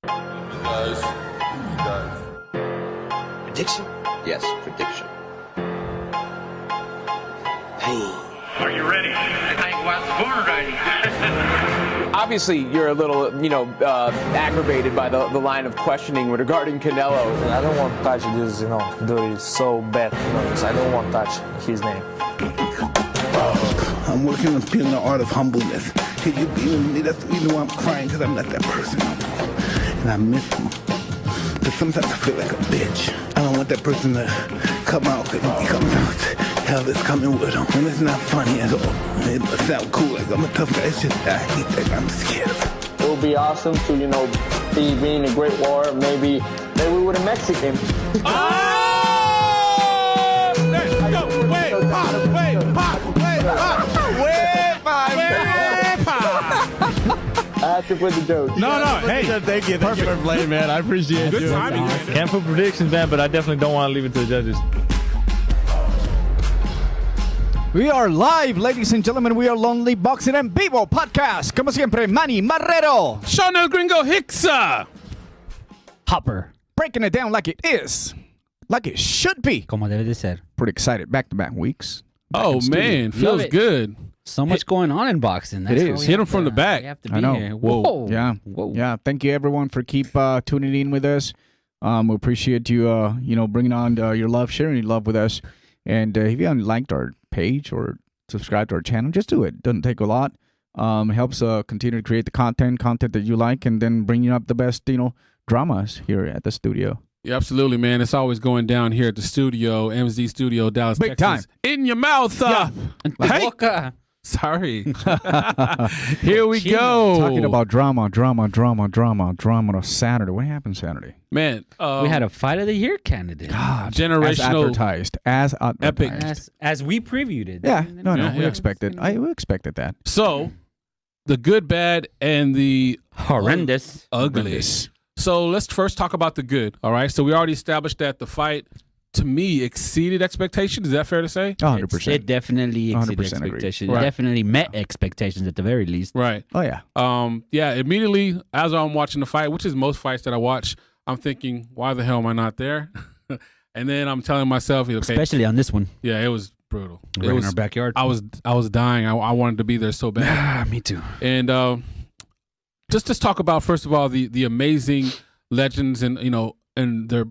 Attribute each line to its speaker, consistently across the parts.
Speaker 1: Guys, you guys.
Speaker 2: Prediction? Yes, prediction.
Speaker 3: Pain. Are you ready? I was born ready.
Speaker 4: Obviously, you're a little, aggravated by the line of questioning regarding Canelo.
Speaker 5: I don't want to touch this, dirty, so bad. I don't want to touch his name.
Speaker 6: I'm working on feeling the art of humbleness. Can you be with me? That's the reason why I'm crying, because I'm not that person no more. And I miss him. But sometimes I feel like a bitch. I don't want that person to come out, because when he comes out, hell is coming with him. And it's not funny at all. It sounds cool, like I'm a tough guy. It's just, I hate that. I'm scared of it.
Speaker 5: It would be awesome to, see being a great war. Maybe with a Mexican.
Speaker 7: Let's go. Wait,
Speaker 5: I have to put the joke.
Speaker 7: No. Hey,
Speaker 8: thank you for playing, man. I appreciate
Speaker 7: good
Speaker 8: it.
Speaker 7: timing.
Speaker 8: Can't put predictions, man, but I definitely don't want to leave it to the judges.
Speaker 9: We are live, ladies and gentlemen. We are LongLiveBoxing EnVivo podcast. Como siempre, Manny Marrero.
Speaker 7: Sean El Gringo Hicksa.
Speaker 9: Hopper. Breaking it down like it is. Like it should be.
Speaker 10: Como debe de ser.
Speaker 9: Pretty excited. Back-to-back weeks.
Speaker 7: Oh, man. Feels good.
Speaker 10: So much going on in boxing. That's
Speaker 9: it is.
Speaker 7: Hit him from the back.
Speaker 10: We have to be here.
Speaker 7: Whoa.
Speaker 9: Yeah.
Speaker 10: Whoa.
Speaker 9: Yeah. Thank you, everyone, for keep tuning in with us. We appreciate you, bringing on your love, sharing your love with us. And if you haven't liked our page or subscribed to our channel, just do it. Doesn't take a lot. Helps continue to create the content that you like, and then bringing up the best, dramas here at the studio.
Speaker 7: Yeah, absolutely, man. It's always going down here at the studio, MZ Studio, Dallas,
Speaker 9: Big
Speaker 7: Texas.
Speaker 9: time.
Speaker 7: In your mouth. Hey. Sorry. Here we go.
Speaker 9: Talking about drama Saturday. What happened Saturday?
Speaker 7: Man.
Speaker 10: We had a fight of the year candidate.
Speaker 9: God,
Speaker 7: generational.
Speaker 9: As advertised.
Speaker 10: As we previewed it.
Speaker 9: Yeah. No.
Speaker 7: Yeah.
Speaker 9: We expected. We expected that.
Speaker 7: So, the good, bad, and the
Speaker 10: horrendous.
Speaker 7: Ugly. So, let's first talk about the good. All right. So, we already established that the fight, to me, exceeded expectations. Is that fair to say?
Speaker 9: 100%.
Speaker 10: It definitely exceeded expectations.
Speaker 7: Right.
Speaker 10: It definitely met expectations at the very least.
Speaker 7: Right.
Speaker 9: Oh, yeah.
Speaker 7: Immediately, as I'm watching the fight, which is most fights that I watch, I'm thinking, why the hell am I not there? And then I'm telling myself, okay,
Speaker 10: especially on this one.
Speaker 7: Yeah, it was brutal.
Speaker 10: Right in our backyard.
Speaker 7: I was dying. I wanted to be there so bad.
Speaker 10: Me too.
Speaker 7: And just talk about, first of all, the amazing legends and and their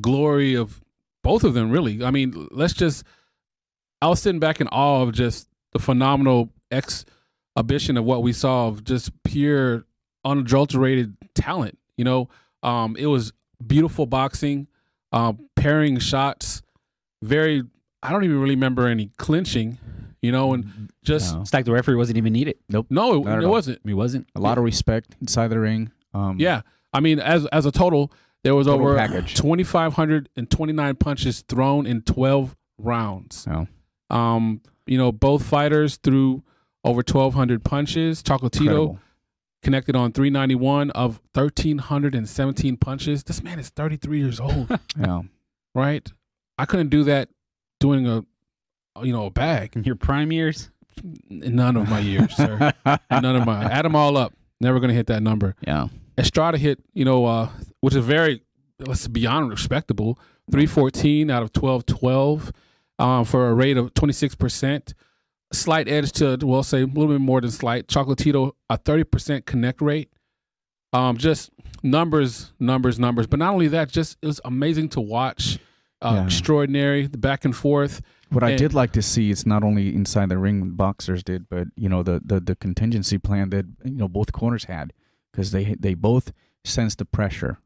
Speaker 7: glory of both of them, really. I mean, I was sitting back in awe of just the phenomenal exhibition of what we saw of just pure, unadulterated talent. It was beautiful boxing, pairing shots, I don't even really remember any clinching, and just.
Speaker 10: It's like the referee wasn't even needed.
Speaker 9: Nope.
Speaker 7: No, it wasn't.
Speaker 10: He wasn't.
Speaker 9: A lot of respect inside the ring.
Speaker 7: Yeah. I mean, as a total, there was over
Speaker 9: package.
Speaker 7: 2,529 punches thrown in 12 rounds.
Speaker 9: Oh.
Speaker 7: Both fighters threw over 1,200 punches. Chocolatito
Speaker 9: Incredible.
Speaker 7: connected on 391 of 1,317 punches. This man is 33 years old.
Speaker 9: Yeah.
Speaker 7: Right? I couldn't do that doing a bag.
Speaker 10: In your prime years?
Speaker 7: In none of my years, sir. Add them all up. Never going to hit that number.
Speaker 9: Yeah.
Speaker 7: Estrada hit, which is very, let's be honest, respectable, 314 out of 1212 for a rate of 26%. Slight edge to, say a little bit more than slight. Chocolatito, a 30% connect rate. Just numbers. But not only that, just it was amazing to watch. Extraordinary, the back and forth.
Speaker 9: What I did like to see is not only inside the ring boxers did, but the contingency plan that both corners had, because they both sensed the pressure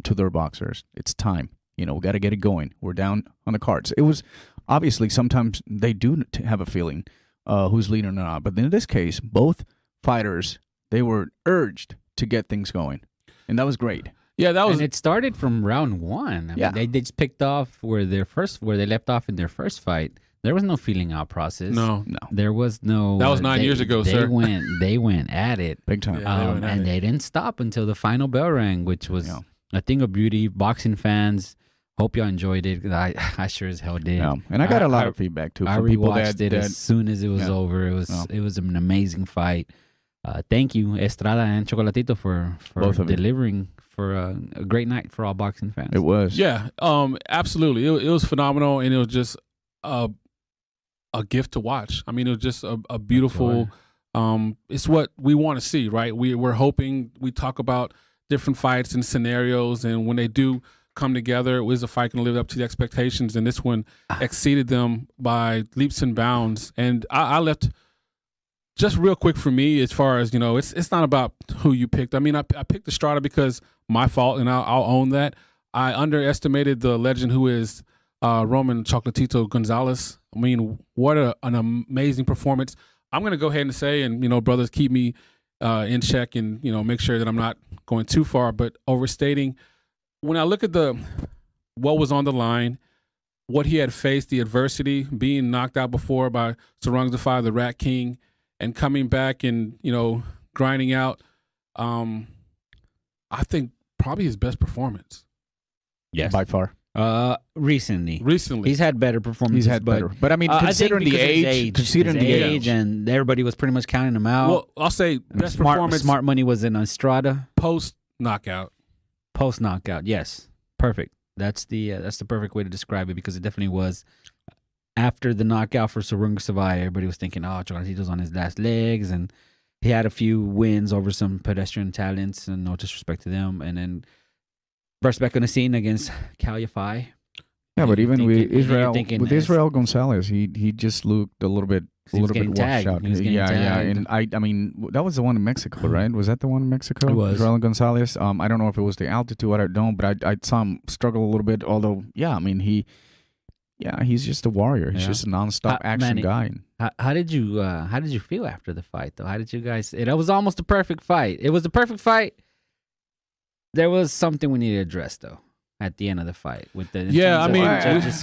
Speaker 9: to their boxers. It's time. We got to get it going. We're down on the cards. It was obviously sometimes they do have a feeling who's leading or not, but in this case, both fighters, they were urged to get things going, and that was great.
Speaker 7: Yeah, that was.
Speaker 10: And it started from round one. I mean, they just picked off where they left off in their first fight. There was no feeling out process.
Speaker 7: No.
Speaker 10: There was no.
Speaker 7: That was 9 years ago, sir.
Speaker 10: They went at it
Speaker 9: big time,
Speaker 10: and they didn't stop until the final bell rang, which was a thing of beauty. Boxing fans, hope y'all enjoyed it. I sure as hell did.
Speaker 9: Yeah. And I got a lot of feedback too.
Speaker 10: I
Speaker 9: from people
Speaker 10: rewatched it as soon as it was over. It was an amazing fight. thank you, Estrada and Chocolatito, for
Speaker 9: Both of them.
Speaker 10: delivering for a great night for all boxing fans.
Speaker 9: It was.
Speaker 7: Yeah, absolutely. It was phenomenal, and it was just a gift to watch. I mean, it was just a beautiful. It's what we want to see, right? We're hoping. We talk about different fights and scenarios, and when they do come together, is a fight going to live up to the expectations? And this one exceeded them by leaps and bounds. And I left. Just real quick for me, as far as, it's not about who you picked. I mean, I picked Estrada because my fault, and I'll own that. I underestimated the legend who is Roman Chocolatito Gonzalez. I mean, what an amazing performance. I'm going to go ahead and say, and, brothers, keep me in check and, make sure that I'm not going too far, but overstating. When I look at what was on the line, what he had faced, the adversity, being knocked out before by Sarang Zafai, the Rat King, and coming back and, grinding out, I think probably his best performance.
Speaker 10: Yes.
Speaker 9: By far.
Speaker 10: Recently.
Speaker 7: He's
Speaker 10: had better performances.
Speaker 9: But I mean, considering the age,
Speaker 10: and everybody was pretty much counting him out.
Speaker 7: Well, I'll say best performance.
Speaker 10: Smart money was in Estrada.
Speaker 7: Post knockout,
Speaker 10: yes. Perfect. That's the perfect way to describe it, because it definitely was. After the knockout for Sarang Zafai, everybody was thinking, Chocolatito's on his last legs, and he had a few wins over some pedestrian talents, and no disrespect to them. And then burst back on the scene against Calify.
Speaker 9: Yeah, but even with
Speaker 10: Israel
Speaker 9: Gonzalez, he just looked a little bit washed out. Yeah. And I mean, that was the one in Mexico, right? Was that the one in Mexico?
Speaker 10: It was.
Speaker 9: Israel Gonzalez. I don't know if it was the altitude. I don't know, but I saw him struggle a little bit. Although, I mean, he's just a warrior. He's just a nonstop action guy.
Speaker 10: How did you feel after the fight, though? How did you guys? It was almost a perfect fight. It was a perfect fight. There was something we needed to address, though, at the end of the fight. With the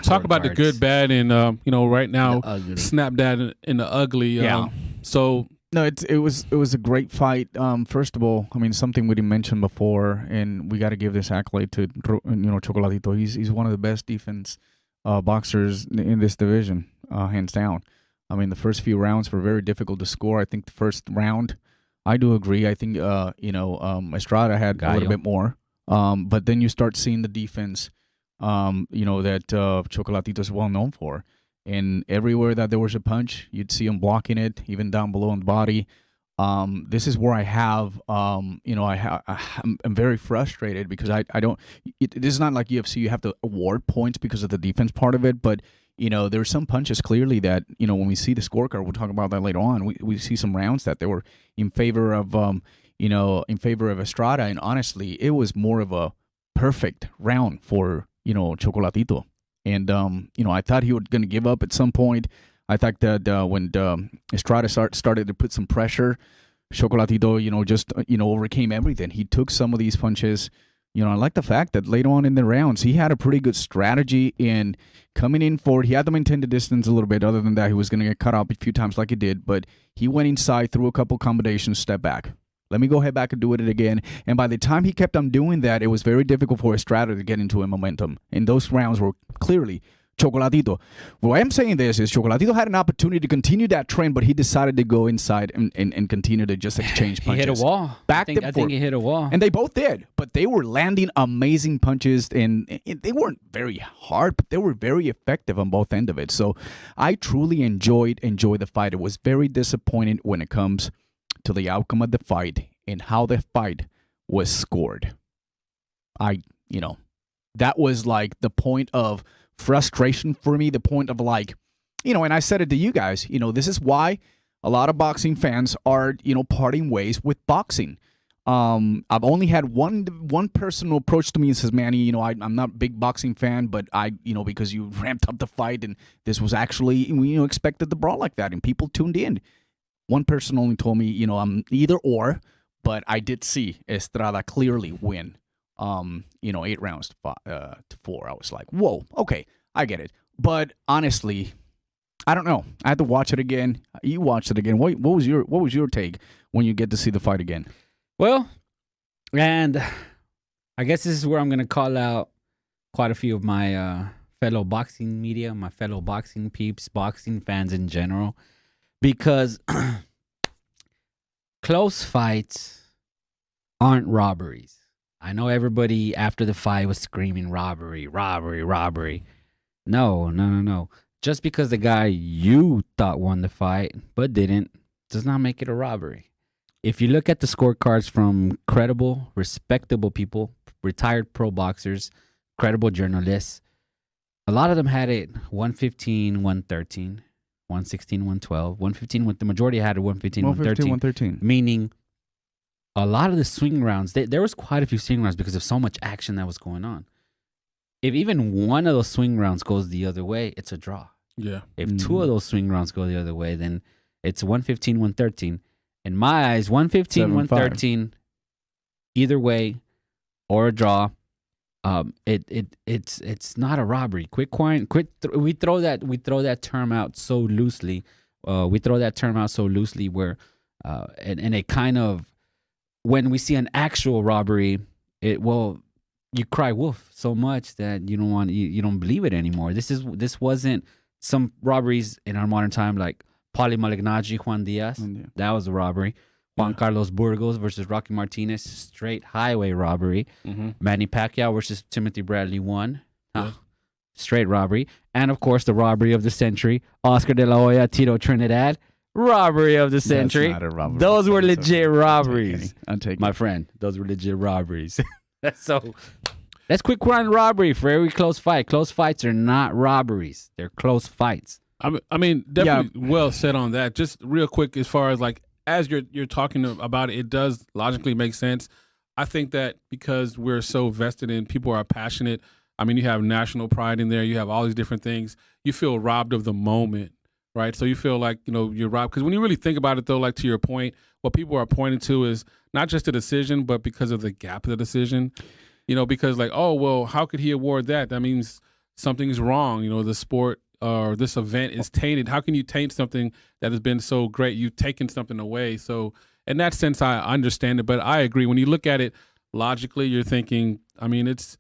Speaker 7: talk about the good, bad, and right now, snap that in the ugly. So
Speaker 9: no, it was a great fight. First of all, I mean, something we didn't mention before, and we got to give this accolade to Chocolatito. He's one of the best defense boxers in this division, hands down. I mean, the first few rounds were very difficult to score. I think the first round, I do agree. I think Estrada had a little bit more. But then you start seeing the defense, that Chocolatito is well known for. And everywhere that there was a punch, you'd see him blocking it, even down below in the body. This is where I have, I'm very frustrated because I don't. This is not like UFC. You have to award points because of the defense part of it, but there's some punches clearly that when we see the scorecard, we'll talk about that later on. We see some rounds that they were in favor of, Estrada, and honestly, it was more of a perfect round for Chocolatito, and I thought he was going to give up at some point. I thought that when Estrada started to put some pressure, Chocolatito, just overcame everything. He took some of these punches. I like the fact that later on in the rounds, he had a pretty good strategy in coming in forward. He had to maintain the distance a little bit. Other than that, he was going to get cut up a few times like he did. But he went inside, threw a couple combinations, step back. Let me go head back and do it again. And by the time he kept on doing that, it was very difficult for Estrada to get into a momentum. And those rounds were clearly Chocolatito. Why I'm saying this is Chocolatito had an opportunity to continue that trend, but he decided to go inside and continue to just exchange punches.
Speaker 10: He hit a wall. I think he hit a wall.
Speaker 9: And they both did, but they were landing amazing punches, and they weren't very hard, but they were very effective on both ends of it. So I truly enjoyed the fight. It was very disappointing when it comes to the outcome of the fight and how the fight was scored. That was like the point of frustration for me, the point of and I said it to you guys, this is why a lot of boxing fans are, parting ways with boxing. I've only had one person who approached to me and says, Manny, I'm not a big boxing fan, but because you ramped up the fight and this was actually, expected the brawl like that and people tuned in. One person only told me, I'm either or, but I did see Estrada clearly win. 8 rounds to 4. I was like, whoa, okay, I get it. But honestly, I don't know. I had to watch it again. You watched it again. What was your take when you get to see the fight again?
Speaker 10: Well, and I guess this is where I'm going to call out quite a few of my fellow boxing media, my fellow boxing peeps, boxing fans in general, because close fights aren't robberies. I know everybody after the fight was screaming robbery, robbery, robbery. No. Just because the guy you thought won the fight but didn't does not make it a robbery. If you look at the scorecards from credible, respectable people, retired pro boxers, credible journalists, a lot of them had it 115, 113, 116, 112, 115. The majority had it 115, 113. Meaning a lot of the swing rounds, there was quite a few swing rounds because of so much action that was going on. If even one of those swing rounds goes the other way, it's a draw.
Speaker 7: Yeah.
Speaker 10: If two of those swing rounds go the other way, then it's 115, 113. In my eyes, 115, 113, either way, or a draw. It's not a robbery. We throw that term out so loosely. Where, and it kind of, when we see an actual robbery, you cry wolf so much that you don't believe it anymore. This wasn't some robberies in our modern time like Paulie Malignaggi, Juan Diaz. That was a robbery. Juan Carlos Burgos versus Rocky Martinez, straight highway robbery. Manny Pacquiao versus Timothy Bradley 1. Straight robbery. And of course the robbery of the century, Oscar De La Hoya, Tito Trinidad. Robbery of the century.
Speaker 9: That's not a robbery.
Speaker 10: Those were legit robberies.
Speaker 9: I'm taking
Speaker 10: my friend. Those were legit robberies. So that's quick run robbery for every close fight. Close fights are not robberies. They're close fights.
Speaker 7: I mean, definitely well said on that. Just real quick, as far as like, as you're talking about it, it does logically make sense. I think that because we're so vested in, people are passionate. I mean, you have national pride in there. You have all these different things. You feel robbed of the moment, right? So you feel like, you're robbed. Because when you really think about it, though, like to your point, what people are pointing to is not just the decision, but because of the gap of the decision. Because like, oh, well, how could he award that? That means something's wrong. The sport or this event is tainted. How can you taint something that has been so great? You've taken something away. So in that sense, I understand it. But I agree. When you look at it logically, you're thinking, I mean, it's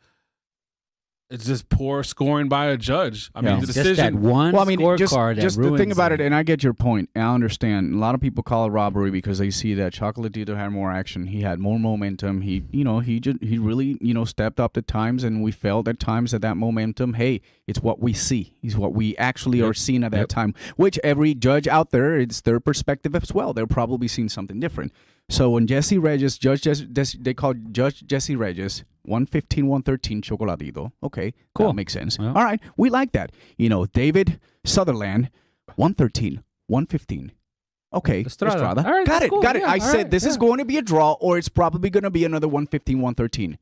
Speaker 7: just poor scoring by a judge. I mean, the decision.
Speaker 10: Just that one scorecard
Speaker 9: just the thing about it, and I get your point. I understand. A lot of people call it robbery because they see that Chocolatito had more action. He had more momentum. He really, stepped up at times, and we felt at times that momentum, hey, it's what we see. It's what we actually are seeing at that time, which every judge out there, it's their perspective as well. They're probably seeing something different. So when Jesse Regis, they call Judge Jesse Regis, 115, 113 Chocolatito. Okay, cool. That makes sense. Well, all right, we like that. David Sutherland, 113, 115. Okay, Estrada.
Speaker 10: All right,
Speaker 9: got it,
Speaker 10: cool.
Speaker 9: got it.
Speaker 10: Yeah,
Speaker 9: I said this is going to be a draw, or it's probably going to be another 115, 113.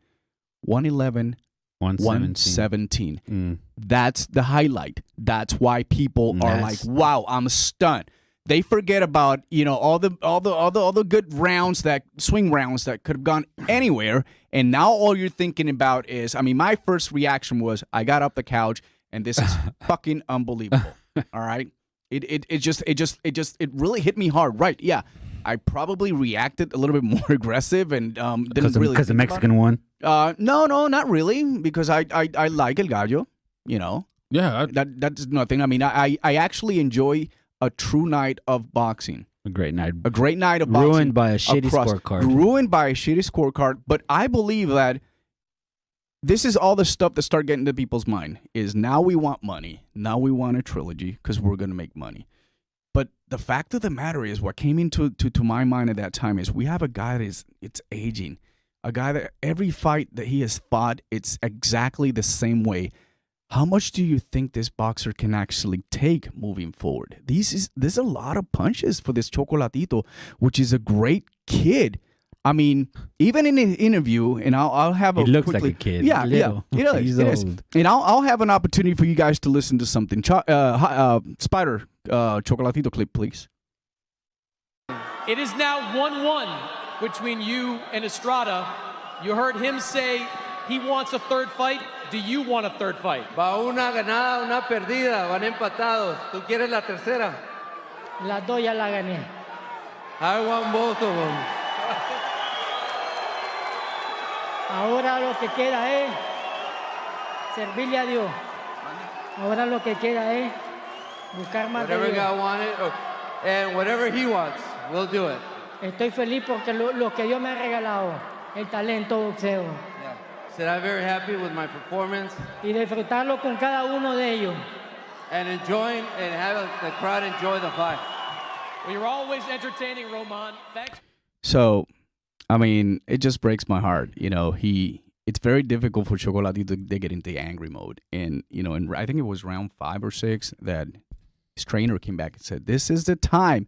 Speaker 9: 111, 117. That's the highlight. That's why people are like, wow, I'm stunned. They forget about all the good rounds, swing rounds that could have gone anywhere, and now all you're thinking about is, I mean, my first reaction was I got up the couch and this is fucking unbelievable. All right, it really hit me hard. Right? Yeah, I probably reacted a little bit more aggressive and didn't really
Speaker 10: because the Mexican won.
Speaker 9: No, not really, because I like El Gallo.
Speaker 7: Yeah,
Speaker 9: that's nothing. I mean, I actually enjoy a true night of boxing.
Speaker 10: A great night.
Speaker 9: A great night of boxing.
Speaker 10: Ruined by a shitty scorecard.
Speaker 9: Ruined by a shitty scorecard. But I believe that this is all the stuff that start getting to people's mind. Is now we want money. Now we want a trilogy because we're going to make money. But the fact of the matter is, what came into to my mind at that time is we have a guy that it's aging. A guy that every fight that he has fought, it's exactly the same way. How much do you think this boxer can actually take moving forward? There's a lot of punches for this Chocolatito, which is a great kid. I mean, even in an interview, and I'll have a.
Speaker 10: He looks like a kid.
Speaker 9: Yeah, yeah,
Speaker 10: He's
Speaker 9: it
Speaker 10: old.
Speaker 9: is. And I'll have an opportunity for you guys to listen to something. Spider, Chocolatito clip, please.
Speaker 11: It is now 1-1 between you and Estrada. You heard him say he wants a third fight. Do you want a third fight?
Speaker 12: Va una ganada, una perdida, van empatados. ¿Tú quieres la tercera?
Speaker 13: Las dos ya la gané.
Speaker 12: I want both of them.
Speaker 13: Ahora lo que queda es servirle a Dios. Ahora lo que queda es buscar más de
Speaker 12: Whatever
Speaker 13: Dios.
Speaker 12: God wanted, and whatever he wants, we'll do it.
Speaker 13: Estoy feliz porque lo que Dios me ha regalado, el talento boxeo.
Speaker 12: Yeah. Said I'm very happy with my performance.
Speaker 13: Y disfrutarlo con cada uno de ellos.
Speaker 12: And enjoying and have the crowd enjoy the fight.
Speaker 11: Well, you're always entertaining, Roman. Thanks.
Speaker 9: So, I mean, it just breaks my heart. You know, it's very difficult for Chocolatito to get into angry mode. And, you know, and I think it was round 5 or 6 that his trainer came back and said, this is the time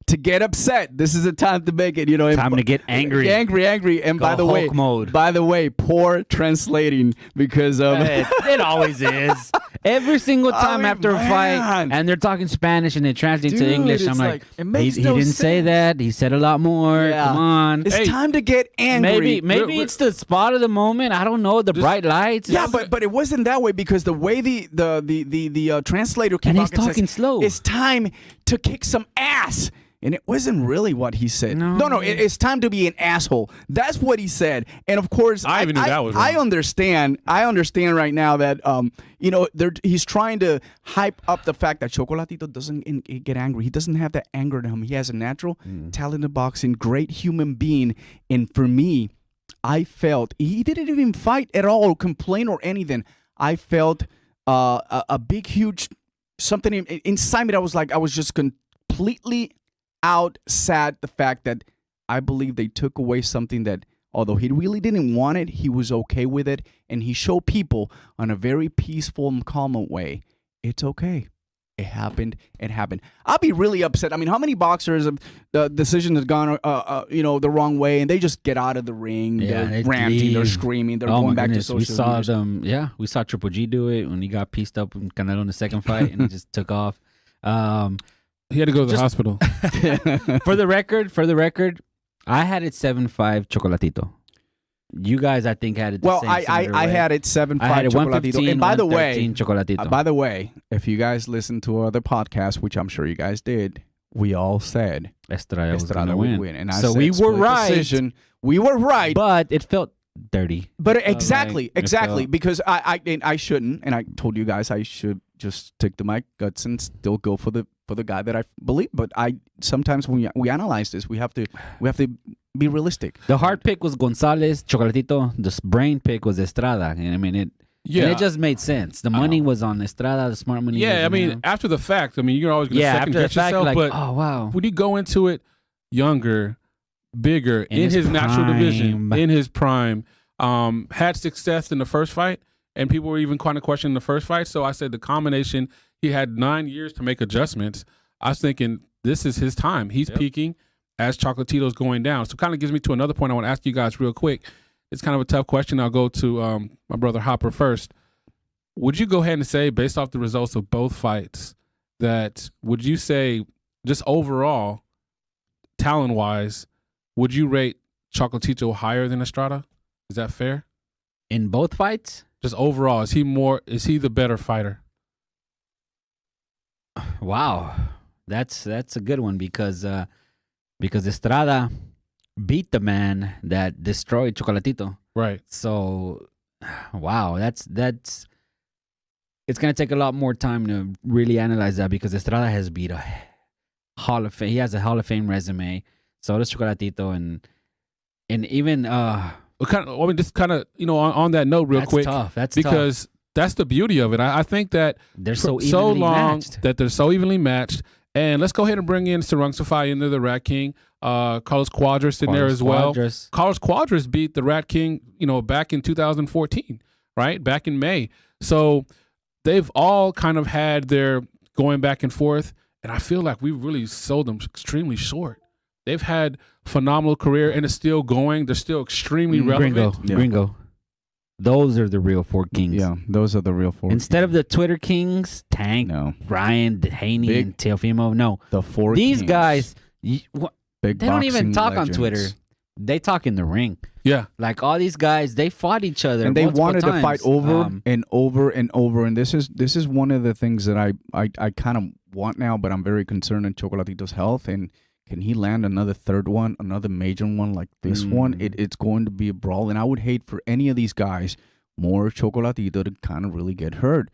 Speaker 9: to get upset. This is the time to make it, you know.
Speaker 10: Time to get angry.
Speaker 9: Angry. And
Speaker 10: Go
Speaker 9: by the way, poor translating because of
Speaker 10: it always is. Every single time after a fight, and they're talking Spanish and they translate to English, I'm like, he didn't say that. He said a lot more.
Speaker 9: Yeah.
Speaker 10: Come on.
Speaker 9: It's time to get angry.
Speaker 10: Maybe it's the spot of the moment. I don't know. The bright lights.
Speaker 9: Yeah, but it wasn't that way because the way the translator came
Speaker 10: and
Speaker 9: out
Speaker 10: he's talking slow.
Speaker 9: It's time to kick some ass. And it wasn't really what he said. No, it's time to be an asshole. That's what he said. And of course,
Speaker 7: I even knew that was wrong.
Speaker 9: I understand right now that you know, he's trying to hype up the fact that Chocolatito doesn't get angry. He doesn't have that anger in him. He has a natural talent in boxing, great human being. And for me, I felt he didn't even fight at all, or complain or anything. I felt a big, huge something inside me. I was just completely sad the fact that I believe they took away something that, although he really didn't want it, he was okay with it, and he showed people on a very peaceful and calm way, it's okay. It happened. I'll be really upset. I mean, how many boxers the decision has gone you know, the wrong way, and they just get out of the ring, they're ranting, they're screaming, they're going back to social media.
Speaker 10: We saw them, we saw Triple G do it when he got pieced up in Canelo in the second fight, and he just took off.
Speaker 7: He had to go to the hospital.
Speaker 10: For the record, I had it 7-5 Chocolatito. You guys, I think, had it the same.
Speaker 9: I had it 7-5 Chocolatito. And by the way,
Speaker 10: Chocolatito.
Speaker 9: By the way, if you guys listen to other podcasts, which I'm sure you guys did, we all said Estrada would win. And I
Speaker 10: so
Speaker 9: said,
Speaker 10: we were right.
Speaker 9: Decision. We were right.
Speaker 10: But it felt dirty.
Speaker 9: But exactly. Because I shouldn't, and I told you guys I should just stick to my guts and still go for the guy that I believe. But sometimes when we analyze this, we have to be realistic.
Speaker 10: The hard pick was Gonzalez, Chocolatito. The brain pick was Estrada. And I mean it. Yeah, and it just made sense. The money was on Estrada. The smart money.
Speaker 7: Yeah, I mean, after the fact, I mean, you're always going to second guess yourself.
Speaker 10: Like,
Speaker 7: but
Speaker 10: oh wow,
Speaker 7: when you go into it younger, bigger, in his natural division, in his prime, had success in the first fight, and people were even kind of questioning the first fight. So I said the combination. He had 9 years to make adjustments. I was thinking this is his time. He's peaking as Chocolatito's going down. So it kind of gives me to another point I want to ask you guys real quick. It's kind of a tough question. I'll go to my brother Hopper first. Would you go ahead and say, based off the results of both fights, that would you say just overall, talent-wise, would you rate Chocolatito higher than Estrada? Is that fair?
Speaker 10: In both fights?
Speaker 7: Just overall, is he the better fighter?
Speaker 10: Wow, that's a good one because Estrada beat the man that destroyed Chocolatito.
Speaker 7: Right.
Speaker 10: So, wow, that's it's gonna take a lot more time to really analyze that because Estrada has beat a Hall of Fame. He has a Hall of Fame resume. So does Chocolatito, and even
Speaker 7: just kind of on that note, real quick.
Speaker 10: That's
Speaker 7: because that's the beauty of it. I think that
Speaker 10: they're so evenly matched.
Speaker 7: That they're so evenly matched. And let's go ahead and bring in Sarung Safai into the Rat King. Carlos Cuadras in there as well. Carlos Cuadras beat the Rat King, back in 2014, right? Back in May. So they've all kind of had their going back and forth. And I feel like we really sold them extremely short. They've had phenomenal career and it's still going. They're still extremely relevant.
Speaker 10: Gringo. Those are the real four kings.
Speaker 9: Yeah, those are the real four.
Speaker 10: Instead of the Twitter kings, Tank, Brian, Haney, and Teofimo. No,
Speaker 9: the four.
Speaker 10: These
Speaker 9: kings.
Speaker 10: guys, they don't even talk on Twitter. They talk in the ring.
Speaker 7: Yeah,
Speaker 10: like all these guys, they fought each other,
Speaker 9: and they wanted
Speaker 10: to
Speaker 9: fight over and over and over. And this is one of the things that I kind of want now, but I'm very concerned in Chocolatito's health and. Can he land another third one, another major one like this one? It's going to be a brawl. And I would hate for any of these guys, more Chocolatito, to kind of really get hurt.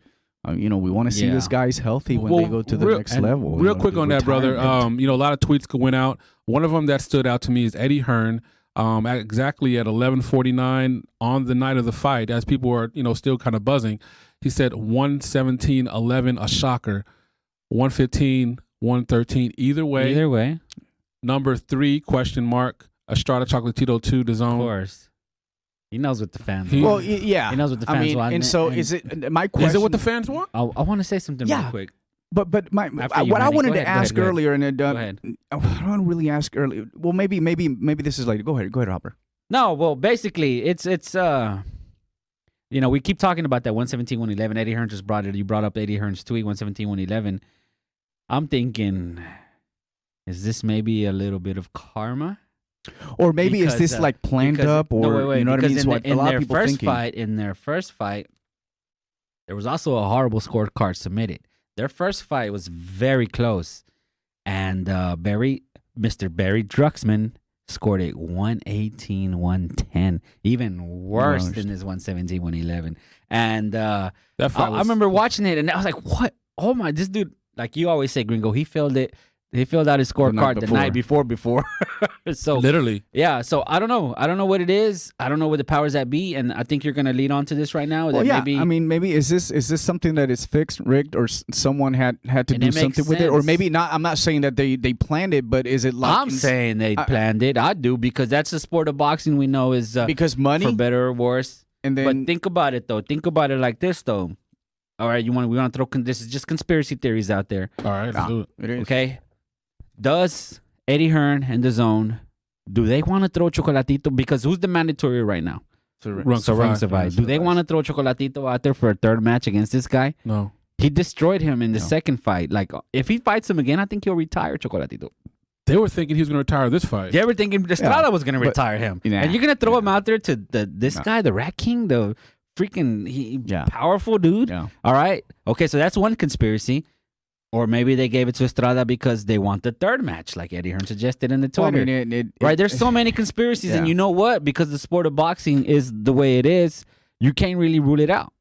Speaker 9: You know, we want to see this guys healthy when they go to the next level.
Speaker 7: Real quick on that, brother. You know, a lot of tweets went out. One of them that stood out to me is Eddie Hearn. Exactly at 11:49 on the night of the fight, as people were, you know, still kind of buzzing, he said 117-11, a shocker. 115, 113, either way. Number 3, question mark. Estrada Chocolatito 2, the zone.
Speaker 10: Of course. He knows what the fans
Speaker 9: want.
Speaker 10: want.
Speaker 9: Well, yeah.
Speaker 10: He knows what the fans want.
Speaker 9: And so is it, my question.
Speaker 7: Is it what the fans want?
Speaker 10: I want to say something real quick.
Speaker 9: But what I wanted to ask earlier, and
Speaker 10: go ahead.
Speaker 9: I don't really ask earlier. Well, maybe this is later. Go ahead, Hopper.
Speaker 10: No, well, basically, it's you know, we keep talking about that 117, 111. Eddie Hearn just brought it. You brought up Eddie Hearn's tweet, 117, 111. I'm thinking, is this maybe a little bit of karma?
Speaker 9: Or maybe is this like planned up, or you know what I mean?
Speaker 10: Because
Speaker 9: So what a lot of people thinking.
Speaker 10: In their first fight, there was also a horrible scorecard submitted. Their first fight was very close, and Mr. Barry Druxman scored it 118-110, even worse than this 117-111. And I remember watching it, and I was like, "What? Oh my! This dude, like you always say, Gringo, he filled it." He filled out his scorecard the night before. So
Speaker 7: literally,
Speaker 10: yeah. So I don't know. I don't know what it is. I don't know what the powers that be. And I think you're going to lead on to this right now.
Speaker 9: Well,
Speaker 10: that
Speaker 9: I mean, maybe is this something that is fixed, rigged, or someone had to do something with it, or maybe not. I'm not saying that they planned it, but is it like
Speaker 10: I'm saying they planned it? I do, because that's the sport of boxing we know is
Speaker 9: because money,
Speaker 10: for better or worse.
Speaker 9: And then,
Speaker 10: but think about it though. Think about it like this though. All right, we want to throw. This is just conspiracy theories out there.
Speaker 7: All right, let's do it.
Speaker 9: It is.
Speaker 10: Okay. Does Eddie Hearn and the zone, do they want to throw Chocolatito? Because who's the mandatory right now?
Speaker 7: Survive.
Speaker 10: Do they want to throw Chocolatito out there for a third match against this guy?
Speaker 7: No.
Speaker 10: He destroyed him in the second fight. Like, if he fights him again, I think he'll retire Chocolatito.
Speaker 7: They were thinking he was going to retire this fight.
Speaker 10: They were thinking Estrada was going to retire him. And you're going to throw him out there to this guy, the Rat King, the freaking powerful dude?
Speaker 9: Yeah.
Speaker 10: All right. Okay, so that's one conspiracy. Or maybe they gave it to Estrada because they want the third match, like Eddie Hearn suggested in the Twitter.
Speaker 9: Well, I mean,
Speaker 10: right? There's so many conspiracies, and you know what? Because the sport of boxing is the way it is, you can't really rule it out.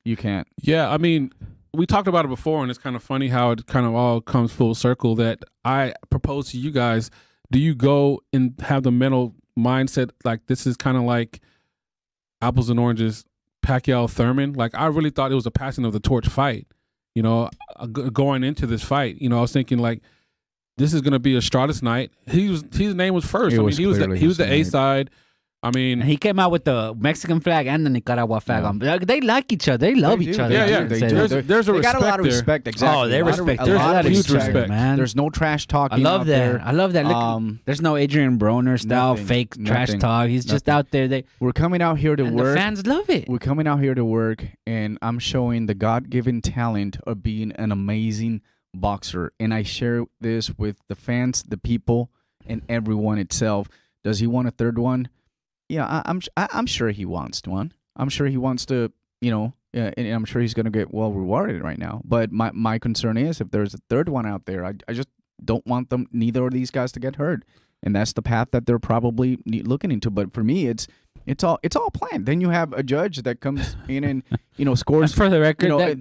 Speaker 9: You can't.
Speaker 7: Yeah, I mean, we talked about it before, and it's kind of funny how it kind of all comes full circle. That I propose to you guys: do you go and have the mental mindset like this is kind of like apples and oranges, Pacquiao Thurman? Like, I really thought it was a passing of the torch fight. You know, going into this fight, you know, I was thinking like, this is going to be Estrada's night. His name was first. I mean, he was the A side. I mean,
Speaker 10: and he came out with the Mexican flag and the Nicaragua flag on. They like each other. They love each other.
Speaker 7: Yeah. There's a respect.
Speaker 9: They got a lot of respect. Exactly.
Speaker 10: Oh, they respect.
Speaker 9: There's a lot of
Speaker 7: huge respect,
Speaker 10: man.
Speaker 9: There's no trash talking.
Speaker 10: I love that.
Speaker 9: I love that.
Speaker 10: Look, there's no Adrian Broner style fake trash talk. He's just out there.
Speaker 9: We're coming out here to work.
Speaker 10: The fans love it.
Speaker 9: We're coming out here to work, and I'm showing the God-given talent of being an amazing boxer. And I share this with the fans, the people, and everyone itself. Does he want a third one? Yeah, I'm sure he wants one. I'm sure he wants to, you know, and I'm sure he's going to get well rewarded right now. But my concern is if there's a third one out there, I just don't want neither of these guys to get hurt. And that's the path that they're probably looking into. But for me, it's all planned. Then you have a judge that comes in and, you know, scores.
Speaker 10: And for the record,
Speaker 9: you know,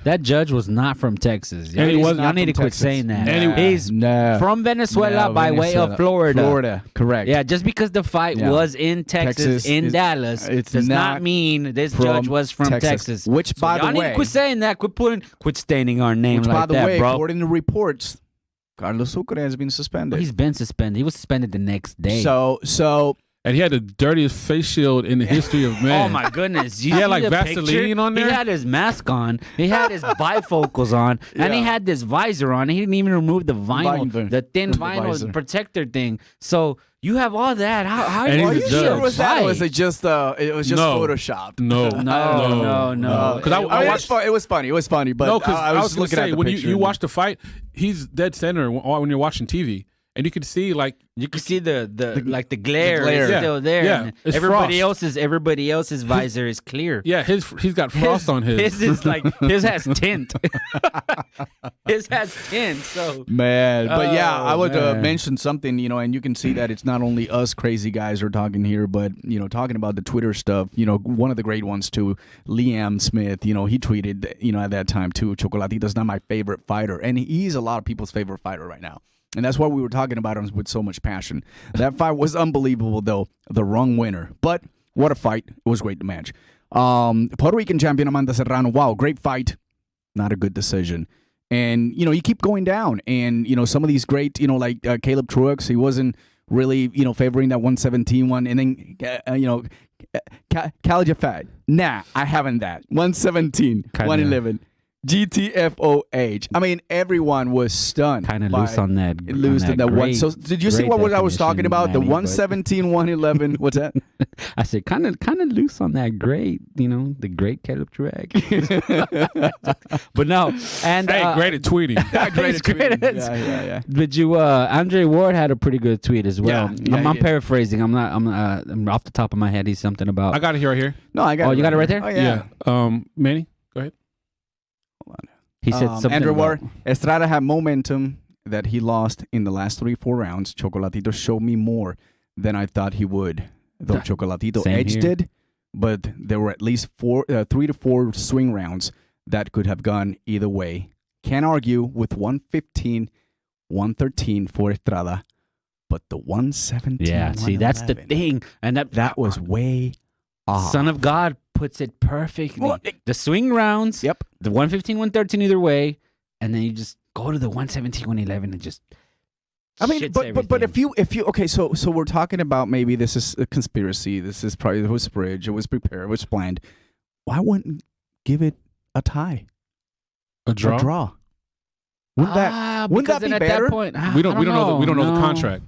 Speaker 10: that judge was not from Texas.
Speaker 9: And he was not
Speaker 10: I need to
Speaker 9: from
Speaker 10: quit
Speaker 9: Texas.
Speaker 10: saying that.
Speaker 9: He's
Speaker 10: from Venezuela by way of Florida.
Speaker 9: Florida, correct.
Speaker 10: Yeah, just because the fight was in Texas in Dallas, does not mean this judge was from Texas.
Speaker 9: Which, by the way,
Speaker 10: need to quit saying that. Quit staining our name like that, bro.
Speaker 9: By the way, according to reports, Carlos Sucre has been suspended.
Speaker 10: He's been suspended. He was suspended the next day.
Speaker 9: So.
Speaker 7: And he had the dirtiest face shield in the history of man.
Speaker 10: Oh my goodness!
Speaker 7: He had like Vaseline on there.
Speaker 10: He had his mask on. He had his bifocals on, and he had this visor on. He didn't even remove the vinyl, the thin vinyl protector thing. So you have all that. How are you sure
Speaker 9: it was that? Or was it just photoshopped?
Speaker 7: No.
Speaker 9: Because it was funny. It was funny. But
Speaker 7: no, because
Speaker 9: I was looking at the
Speaker 7: when
Speaker 9: picture.
Speaker 7: you watch the fight, he's dead center when you're watching TV. and you could see like
Speaker 10: you could see the glare is still there.
Speaker 7: Yeah,
Speaker 10: and
Speaker 7: it's
Speaker 10: everybody
Speaker 7: frost.
Speaker 10: else's visor is clear.
Speaker 7: Yeah, he's got frost on his.
Speaker 10: His is like his has tint. His has tint. So
Speaker 9: man, but yeah, I would
Speaker 10: man.
Speaker 9: mention something, and you can see that it's not only us crazy guys who are talking here, but talking about the Twitter stuff. One of the great ones too, Liam Smith. He tweeted, at that time too, Chocolatito's not my favorite fighter, and he's a lot of people's favorite fighter right now. And that's why we were talking about him with so much passion. That fight was unbelievable, though. The wrong winner. But what a fight. It was great to match. Puerto Rican champion Amanda Serrano. Wow, great fight. Not a good decision. And, you keep going down. And, some of these great, like Caleb Truex, he wasn't really, favoring that 117 one. And then, Khalid Jafad. Nah, I haven't that. 117, 111. GTFOH. I mean, everyone was stunned.
Speaker 10: Kind of loose on that.
Speaker 9: Loose on that one. So, did you see what I was talking about? The 117, 111. What's that?
Speaker 10: I said kind of loose on that great. The great Caleb Truex. But no, and
Speaker 7: great at tweeting.
Speaker 9: Great at tweeting. Yeah.
Speaker 10: But Andre Ward had a pretty good tweet as well.
Speaker 9: Yeah,
Speaker 10: I'm paraphrasing. I'm off the top of my head. He's something about.
Speaker 7: I got it here right here.
Speaker 9: No, I got.
Speaker 10: Oh, you got it right there.
Speaker 9: Oh yeah.
Speaker 7: Manny, go ahead.
Speaker 10: He said something.
Speaker 9: Andrew
Speaker 10: about,
Speaker 9: Ward, Estrada had momentum that he lost in the last 3-4 rounds. Chocolatito showed me more than I thought he would. Though Chocolatito edged it, but there were at least 3 to 4 swing rounds that could have gone either way. Can't argue with 115, 113 for Estrada, but the 117.
Speaker 10: Yeah, see, that's the thing, and
Speaker 9: that was way off.
Speaker 10: Son of God puts it perfectly.
Speaker 9: Well,
Speaker 10: the swing rounds,
Speaker 9: yep,
Speaker 10: the 115, 113 either way, and then you just go to the 117, 111 and just.
Speaker 9: I mean, but if you okay, so we're talking about maybe this is a conspiracy. This is probably it was bridge. It was prepared. It was planned. Why wouldn't give it a tie?
Speaker 7: A draw.
Speaker 9: Wouldn't that be
Speaker 10: at
Speaker 9: better?
Speaker 10: That point,
Speaker 7: we don't know the contract.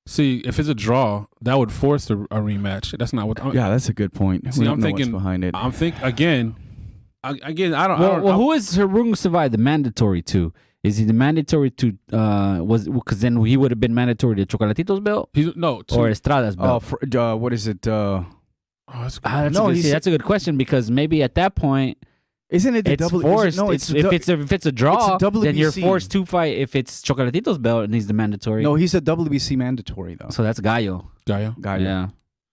Speaker 7: See, if it's a draw, that would force a rematch. That's not what.
Speaker 9: Yeah, that's a good point.
Speaker 7: See, I'm thinking
Speaker 9: behind it.
Speaker 7: I'm thinking again. I don't.
Speaker 10: Well, who is Harung Savai the mandatory to? Is he the mandatory to? Because then he would have been mandatory to Chocolatito's belt. Or Estrada's belt.
Speaker 9: What is it?
Speaker 10: That's a good question because maybe at that point.
Speaker 9: Isn't it the
Speaker 10: it's forced? If it's a draw, then you're forced to fight. If it's Chocolatito's belt and he's the mandatory.
Speaker 9: No, he's a WBC mandatory though.
Speaker 10: So that's Gallo.
Speaker 9: Yeah.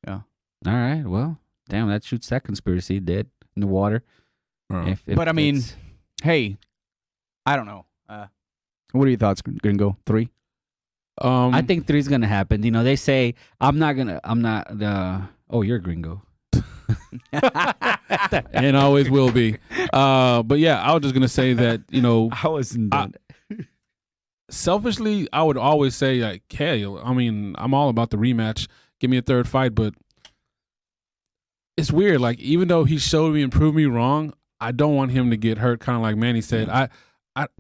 Speaker 10: All right. Well, damn, that shoots that conspiracy dead in the water.
Speaker 9: But I mean, hey, I don't know. What are your thoughts, Gringo? 3?
Speaker 10: I think 3's gonna happen. They say I'm not. Oh, you're Gringo.
Speaker 7: And always will be. But yeah, I was just gonna say that
Speaker 10: I wasn't done.
Speaker 7: Selfishly, I would always say like, hey, I mean, I'm all about the rematch. Give me a third fight, but it's weird. Like, even though he showed me and proved me wrong, I don't want him to get hurt. Kind of like Manny said.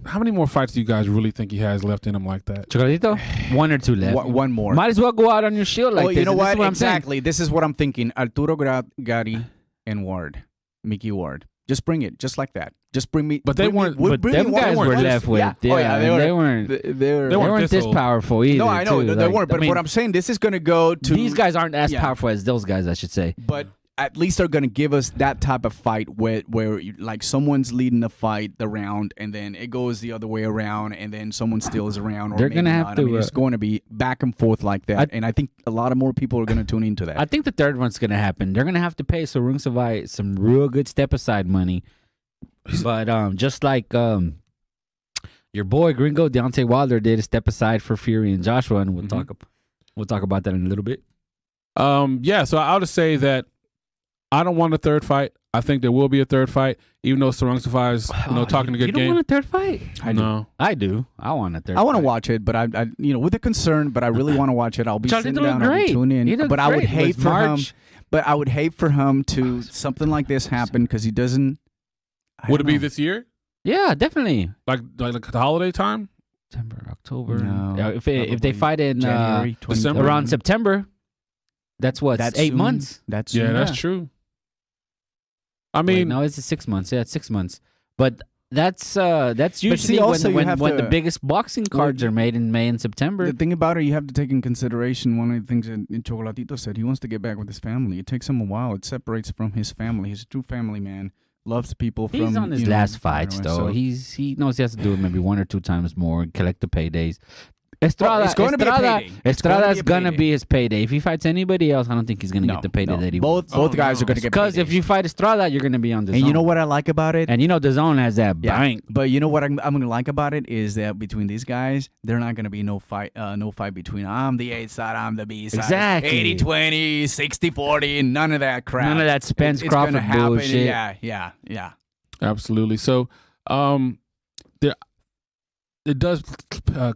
Speaker 7: How many more fights do you guys really think he has left in him like that?
Speaker 10: Chocolatito? 1 or 2 left.
Speaker 9: One more.
Speaker 10: Might as well go out on your shield like this.
Speaker 9: You know what?
Speaker 10: Exactly.
Speaker 9: This is what I'm thinking. Arturo Gatti and Ward. Mickey Ward. Just bring it. Just like that. Just bring me.
Speaker 7: But they weren't.
Speaker 10: But them guys were left with. Yeah. They weren't this powerful either.
Speaker 9: No, I know. They weren't. But what I'm saying, this is going to go to.
Speaker 10: These guys aren't as powerful as those guys, I should say.
Speaker 9: But at least they're going to give us that type of fight where like someone's leading the fight, the round, and then it goes the other way around, and then someone steals around. Or
Speaker 10: they're going to have to.
Speaker 9: I mean, it's going to be back and forth like that, and I think a lot of more people are going to tune into that.
Speaker 10: I think the third one's going to happen. They're going to have to pay Sarung Savai some real good step aside money. But just like your boy Gringo Deontay Wilder did a step aside for Fury and Joshua, and we'll talk about that in a little bit.
Speaker 7: So I'll just say that I don't want a third fight. I think there will be a third fight, even though Sarung Savai is talking a good game.
Speaker 10: You don't want a third fight? I do. I want a third.
Speaker 9: I want to watch it, but I with a concern. But I really want to watch it. I'll be sitting down. I'll be tuning in. But I would hate for him. But I would hate for him to something like this happen because he doesn't.
Speaker 7: Would it be this year?
Speaker 10: Yeah, definitely.
Speaker 7: Like the holiday time?
Speaker 10: September, October.
Speaker 9: No,
Speaker 10: if they fight in
Speaker 9: January,
Speaker 10: December, around September, that's 8 months.
Speaker 7: That's true. I mean,
Speaker 10: no, it's 6 months. Yeah, it's 6 months. But That's
Speaker 9: see,
Speaker 10: usually
Speaker 9: also you
Speaker 10: when
Speaker 9: have
Speaker 10: the
Speaker 9: to-
Speaker 10: biggest boxing cards are made in May and September.
Speaker 9: The thing about it, you have to take in consideration one of the things that Chocolatito said. He wants to get back with his family. It takes him a while. It separates from his family. He's a true family man. Loves people from.
Speaker 10: He's on his last fights, though.
Speaker 9: So
Speaker 10: He knows he has to do it maybe 1 or 2 times more and collect the paydays. Estrada,
Speaker 9: it's going to be a payday.
Speaker 10: Estrada's gonna be his payday. If he fights anybody else, I don't think he's gonna get the payday that he wants.
Speaker 9: Both guys are going to get
Speaker 10: Because if you fight Estrada, you're gonna be on the zone.
Speaker 9: And you know what I like about it?
Speaker 10: And you know the zone has that bank.
Speaker 9: But you know what I'm going to like about it is that between these guys, there not going to be no fight between I'm the A side, I'm the B side.
Speaker 10: Exactly.
Speaker 9: 80-20, 60-40, none of that crap.
Speaker 10: None of that Spence
Speaker 9: It's gonna
Speaker 10: Crawford
Speaker 9: happen.
Speaker 10: bullshit.
Speaker 9: Yeah.
Speaker 7: Absolutely. So, it does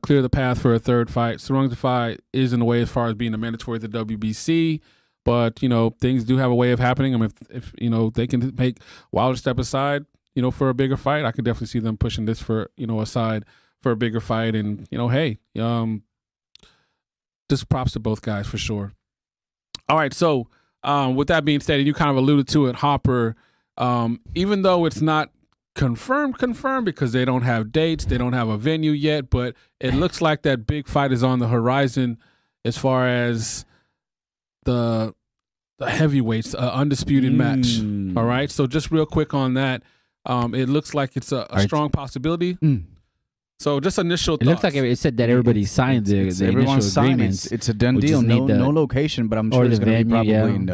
Speaker 7: clear the path for a third fight. Sarungzafai is in the way as far as being a mandatory at the WBC, but things do have a way of happening. I mean, if they can make Wilder step aside, for a bigger fight, I could definitely see them pushing this for aside for a bigger fight. And hey, just props to both guys for sure. All right, so with that being said, and you kind of alluded to it, Hopper. Even though it's not confirmed because they don't have dates, they don't have a venue yet, but it looks like that big fight is on the horizon as far as the heavyweights, undisputed match. All right, so just real quick on that, it looks like it's a strong possibility. So just initial thoughts.
Speaker 10: It looks like it said that everybody signed the initial agreements.
Speaker 9: It's a done deal. No location, but I'm sure it's going to be probably in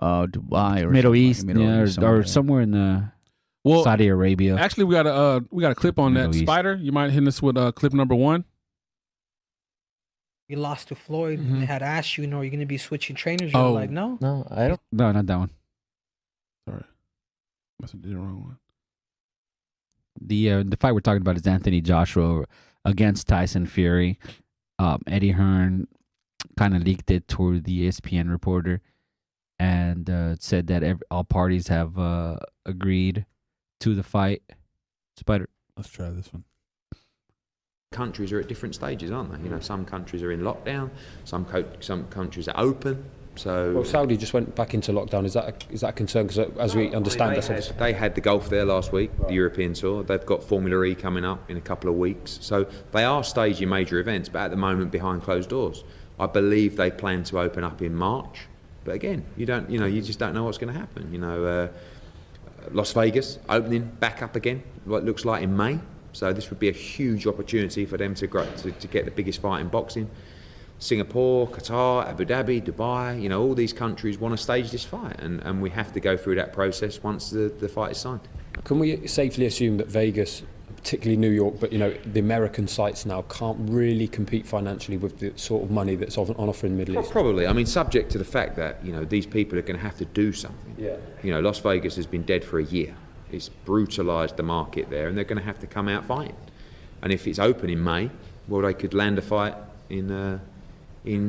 Speaker 9: Dubai or
Speaker 10: Middle East,
Speaker 9: or
Speaker 10: somewhere in the Saudi Arabia.
Speaker 7: Actually, we got a clip on
Speaker 10: Middle
Speaker 7: that.
Speaker 10: East.
Speaker 7: Spider, you mind hitting us with clip number 1?
Speaker 14: You lost to Floyd. And they had asked you, are you going to be switching trainers? You're like, no.
Speaker 2: No, I don't.
Speaker 10: No, not that one.
Speaker 7: Sorry, must have did the wrong one.
Speaker 10: The fight we're talking about is Anthony Joshua against Tyson Fury. Eddie Hearn kind of leaked it to the ESPN reporter and said that all parties have agreed to the fight. Spider,
Speaker 15: let's try this one.
Speaker 16: Countries are at different stages, aren't they? Some countries are in lockdown, some countries are open. So
Speaker 17: Saudi just went back into lockdown. Is that a concern? Because as we understand,
Speaker 16: they had the golf there last week, the European Tour. They've got Formula E coming up in a couple of weeks. So they are staging major events, but at the moment behind closed doors. I believe they plan to open up in March. But again, you just don't know what's going to happen. Las Vegas opening back up again, what it looks like in May. So this would be a huge opportunity for them to get the biggest fight in boxing. Singapore, Qatar, Abu Dhabi, Dubai, all these countries want to stage this fight, and we have to go through that process once the fight is signed.
Speaker 17: Can we safely assume that Vegas, particularly New York, but the American sites now can't really compete financially with the sort of money that's on offer in the Middle East?
Speaker 16: Probably. I mean, subject to the fact that these people are going to have to do something.
Speaker 17: Yeah.
Speaker 16: Las Vegas has been dead for a year. It's brutalised the market there, and they're going to have to come out fighting. And if it's open in May, well, they could land a fight in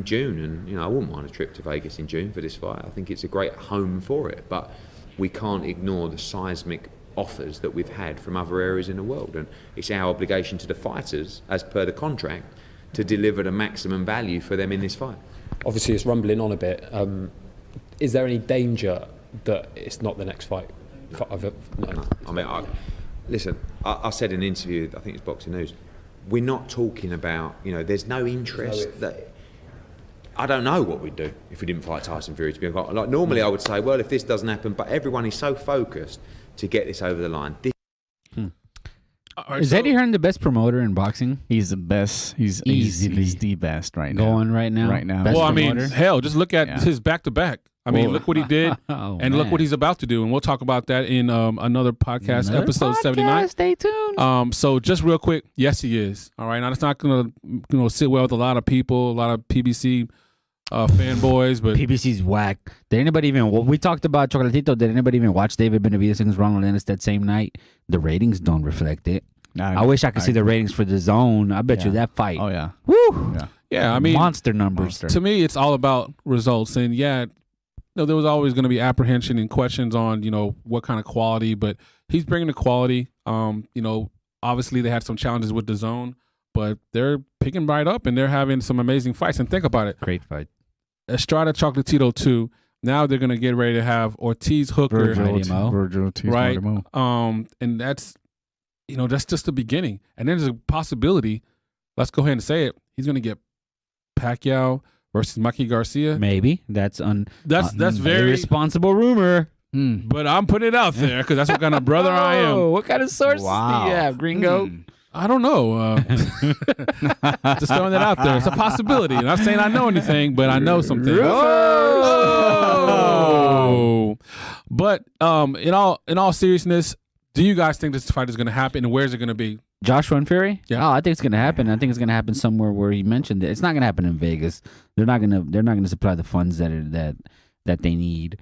Speaker 16: June, and I wouldn't mind a trip to Vegas in June for this fight. I think it's a great home for it, but we can't ignore the seismic offers that we've had from other areas in the world, and it's our obligation to the fighters, as per the contract, to deliver the maximum value for them in this fight.
Speaker 17: Obviously, it's rumbling on a bit. Is there any danger that it's not the next fight?
Speaker 16: No. I mean, listen, I said in an interview, I think it's Boxing News, we're not talking about, there's no interest. I don't know what we'd do if we didn't fight Tyson Fury. To be honest, like normally I would say, well, if this doesn't happen, but everyone is so focused to get this over the line.
Speaker 10: Is Eddie Hearn the best promoter in boxing?
Speaker 9: He's the best. He's the best right now.
Speaker 10: Going right now.
Speaker 7: Well, I mean, hell, just look at his back-to-back. I mean, look what he did, and look what he's about to do, and we'll talk about that in another podcast, episode 79.
Speaker 10: Stay tuned.
Speaker 7: So just real quick, yes, he is. All right, now it's not gonna sit well with a lot of people, a lot of PBC fanboys, but
Speaker 10: PBC's whack. Did anybody even? Well, we talked about Chocolatito. Did anybody even watch David Benavidez against Ronald Ennis that same night? The ratings don't reflect it. I wish I could see the ratings for the zone. I bet you that fight.
Speaker 9: Oh yeah.
Speaker 10: Woo.
Speaker 7: Yeah. I mean,
Speaker 10: monster numbers.
Speaker 7: To me, it's all about results, and there was always going to be apprehension and questions on what kind of quality, but he's bringing the quality. Obviously they had some challenges with the zone, but they're picking right up and they're having some amazing fights. And think about it.
Speaker 10: Great fight.
Speaker 7: Estrada Chocolatito 2. Now they're going to get ready to have Ortiz Hooker.
Speaker 9: Virgil Ortiz,
Speaker 7: right?
Speaker 9: Martimo.
Speaker 7: And that's that's just the beginning. And then there's a possibility, let's go ahead and say it, he's going to get Pacquiao versus Mikey Garcia.
Speaker 10: Maybe. That's
Speaker 7: very
Speaker 10: irresponsible rumor.
Speaker 7: But I'm putting it out there because that's what kind of brother I am.
Speaker 10: What kind of sources do you have, Gringo?
Speaker 7: I don't know. Just throwing that out there. It's a possibility. I'm not saying I know anything, but I know some things. Oh. But in all seriousness, do you guys think this fight is going to happen, and where is it going to be?
Speaker 10: Joshua and Fury?
Speaker 7: Yeah.
Speaker 10: Oh, I think it's going to happen. I think it's going to happen somewhere where he mentioned it. It's not going to happen in Vegas. They're not going to supply the funds that they need.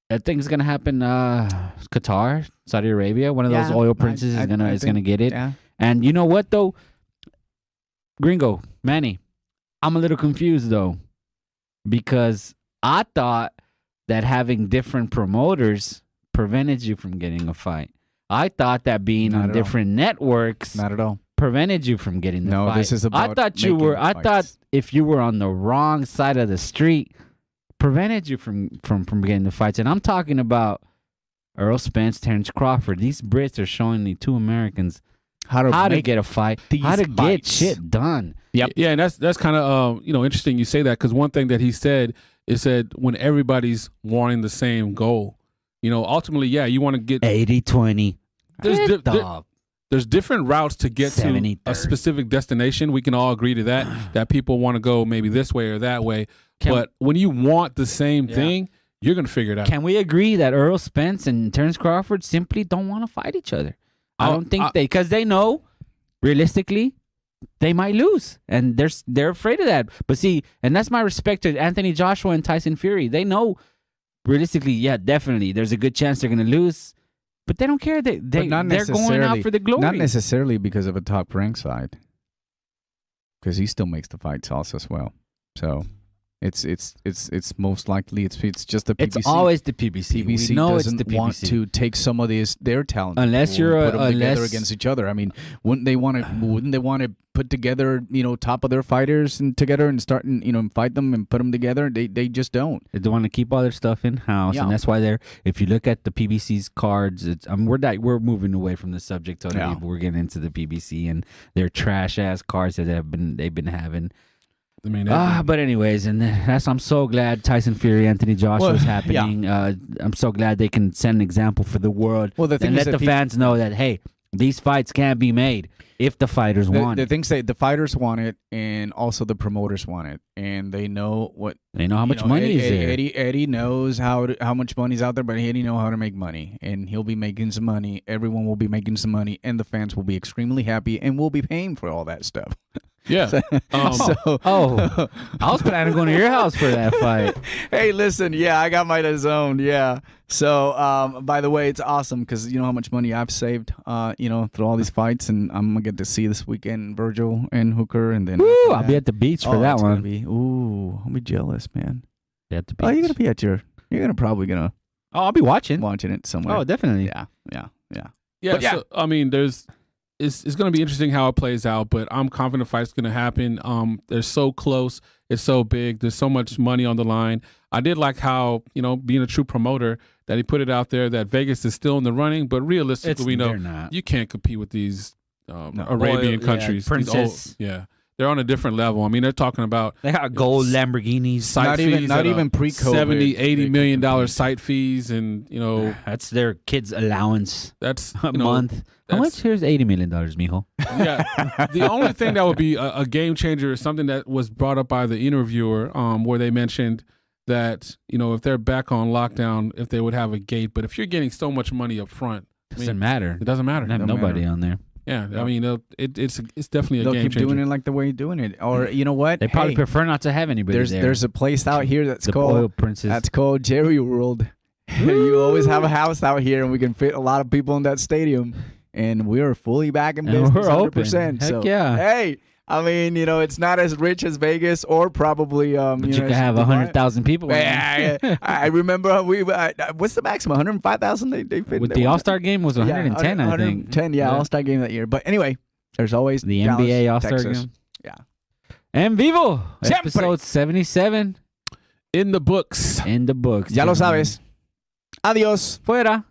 Speaker 10: I think it's going to happen Qatar, Saudi Arabia. One of those oil princes is going to get it.
Speaker 9: Yeah.
Speaker 10: And you know what, though? Gringo, Manny, I'm a little confused, though, because I thought that having different promoters prevented you from getting a fight. I thought that being on different networks
Speaker 9: not at all
Speaker 10: prevented you from getting the fight.
Speaker 9: No, this is about
Speaker 10: I thought if you were on the wrong side of the street, prevented you from getting the fights. And I'm talking about Errol Spence, Terrence Crawford. These Brits are showing the two Americans how to get a fight, how to get shit done.
Speaker 7: Yep. Yeah, and that's kind of interesting you say that, because one thing that he said is that when everybody's wanting the same goal, ultimately, you want to get
Speaker 10: 80-20.
Speaker 7: There's different routes to get to a specific destination. We can all agree to that people want to go maybe this way or that way. But when you want the same thing, you're going to figure it out.
Speaker 10: Can we agree that Errol Spence and Terrence Crawford simply don't want to fight each other? I don't think because they know realistically they might lose, and they're afraid of that. But see, and that's my respect to Anthony Joshua and Tyson Fury. They know realistically, definitely, there's a good chance they're going to lose, but they don't care. They're going out for the glory.
Speaker 9: Not necessarily because of a top rank side, because he still makes the fights also as well. So it's most likely it's just the PBC.
Speaker 10: It's always the PBC.
Speaker 9: PBC
Speaker 10: we know
Speaker 9: doesn't
Speaker 10: it's the PBC.
Speaker 9: want to take some of their talent
Speaker 10: unless you're
Speaker 9: put them together against each other. I mean, wouldn't they want to put together top of their fighters and together and start and fight them and put them together? They just don't.
Speaker 10: They want to keep all their stuff in house, and that's why if you look at the PBC's cards, we're moving away from the subject totally, but we're getting into the PBC and their trash ass cards that they've been having.
Speaker 7: I mean,
Speaker 10: but anyways, and I'm so glad Tyson Fury, Anthony Joshua is happening. Yeah. I'm so glad they can set an example for the world.
Speaker 9: Well, the thing
Speaker 10: and
Speaker 9: is
Speaker 10: let the fans know that, hey, these fights can't be made if the fighters want it.
Speaker 9: The things that the fighters want it, and also the promoters want it, and they know
Speaker 10: how much money is there.
Speaker 9: Eddie knows how much money's out there, but Eddie knows how to make money, and he'll be making some money. Everyone will be making some money, and the fans will be extremely happy, and we'll be paying for all that stuff.
Speaker 7: Yeah.
Speaker 10: I was planning on going to your house for that fight.
Speaker 9: Hey, listen, I got my DAZN, yeah. So, by the way, it's awesome because you know how much money I've saved, through all these fights, and I'm gonna get to see this weekend Virgil and Hooker, and then
Speaker 10: I'll be at the beach for that one.
Speaker 9: I'll be jealous, man.
Speaker 10: At the beach.
Speaker 9: Oh, you're gonna be probably gonna.
Speaker 10: Oh, I'll be watching
Speaker 9: it somewhere.
Speaker 10: Oh, definitely.
Speaker 9: Yeah.
Speaker 7: So, I mean, it's going to be interesting how it plays out, but I'm confident the fight's going to happen. They're so close. It's so big. There's so much money on the line. I did like how, being a true promoter, that he put it out there that Vegas is still in the running, but realistically, we know you can't compete with these Arabian countries.
Speaker 10: Princess.
Speaker 7: They're on a different level. I mean, they're talking about
Speaker 10: they got gold Lamborghinis,
Speaker 9: not even pre-COVID,
Speaker 7: $70-80 million site fees, and
Speaker 10: that's their kids' allowance.
Speaker 7: That's
Speaker 10: a month. How much? Here's $80 million, mijo.
Speaker 7: Yeah. The only thing that would be a game changer is something that was brought up by the interviewer, where they mentioned that if they're back on lockdown, if they would have a gate. But if you're getting so much money up front,
Speaker 10: doesn't matter.
Speaker 7: It doesn't matter.
Speaker 10: Have nobody on there.
Speaker 7: Yeah, I mean, it's definitely a
Speaker 9: They'll
Speaker 7: game
Speaker 9: keep
Speaker 7: changer.
Speaker 9: doing it like the way you're doing it, or you know what?
Speaker 10: They probably prefer not to have anybody there.
Speaker 9: There's a place out here that's called
Speaker 10: Oil Princess.
Speaker 9: That's called Jerry World. You always have a house out here, and we can fit a lot of people in that stadium. And we are fully back in business,
Speaker 10: we're
Speaker 9: 100%.
Speaker 10: Heck
Speaker 9: so,
Speaker 10: yeah.
Speaker 9: Hey, I mean, it's not as rich as Vegas or probably.
Speaker 10: But you can have 100,000 people.
Speaker 9: I remember what's the maximum? 105,000 they fit.
Speaker 10: With the All-Star game was 110, I think.
Speaker 9: 110, All-Star game that year. But anyway, there's always
Speaker 10: the
Speaker 9: Dallas,
Speaker 10: NBA All-Star
Speaker 9: Texas.
Speaker 10: game.
Speaker 9: Yeah.
Speaker 10: EnVivo, episode 77.
Speaker 7: In the books.
Speaker 10: In the books.
Speaker 9: Ya lo sabes. Adiós.
Speaker 10: Fuera.